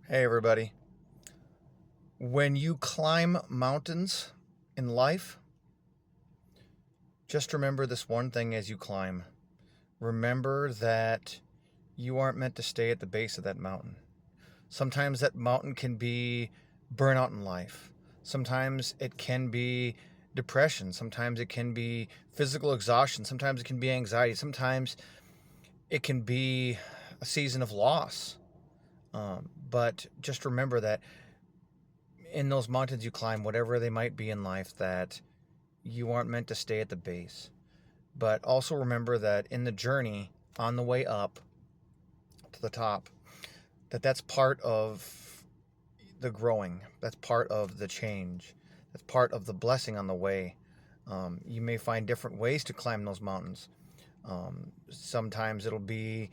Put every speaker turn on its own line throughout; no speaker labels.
Hey, everybody. When you climb mountains in life, just remember this one thing as you climb. Remember that you aren't meant to stay at the base of that mountain. Sometimes that mountain can be burnout in life. Sometimes it can be depression. Sometimes it can be physical exhaustion. Sometimes it can be anxiety. Sometimes it can be a season of loss. But just remember that in those mountains you climb, whatever they might be in life, that you aren't meant to stay at the base. But also remember that in the journey, on the way up to the top, that's part of the growing. That's part of the change. That's part of the blessing on the way. You may find different ways to climb those mountains. Sometimes it'll be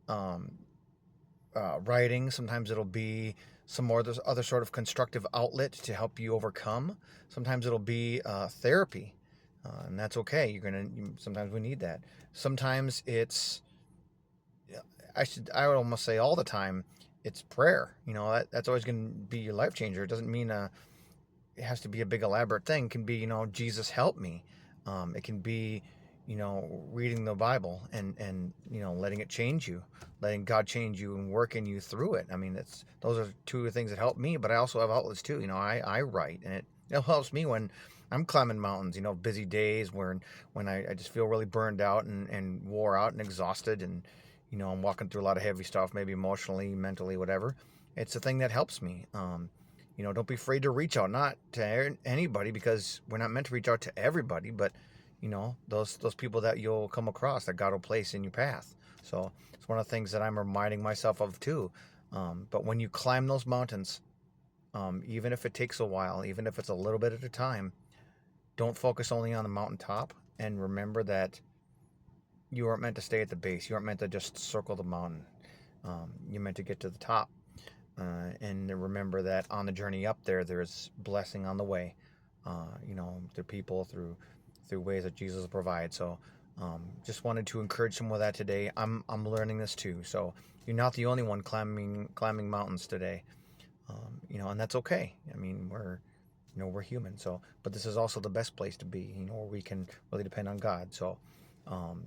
um, writing. Sometimes it'll be some more other sort of constructive outlet to help you overcome. Sometimes it'll be therapy, and that's okay. Sometimes we need that. Sometimes it's I would almost say all the time it's prayer. That's always going to be your life changer. It doesn't mean it has to be a big elaborate thing. It can be Jesus help me. It can be reading the Bible and letting it change you, letting God change you and working you through it. I mean, those are two of the things that help me, but I also have outlets too. I write, and it helps me when I'm climbing mountains. Busy days when I just feel really burned out and wore out and exhausted, and I'm walking through a lot of heavy stuff, maybe emotionally, mentally, whatever. It's a thing that helps me. Don't be afraid to reach out, not to anybody, because we're not meant to reach out to everybody, but those people that you'll come across that God will place in your path. So it's one of the things that I'm reminding myself of too. But when you climb those mountains, even if it takes a while, even if it's a little bit at a time, don't focus only on the mountaintop, and remember that you aren't meant to stay at the base. You aren't meant to just circle the mountain. You're meant to get to the top. And remember that on the journey up there's blessing on the way. Through people, through ways that Jesus will provide. So, just wanted to encourage some of that today. I'm learning this too. So you're not the only one climbing mountains today. And that's okay. I mean, we're human. So, but this is also the best place to be. Where we can really depend on God. So, um,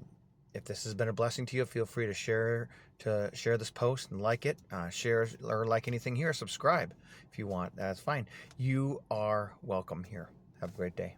if this has been a blessing to you, feel free to share this post and like it. Share or like anything here. Subscribe if you want. That's fine. You are welcome here. Have a great day.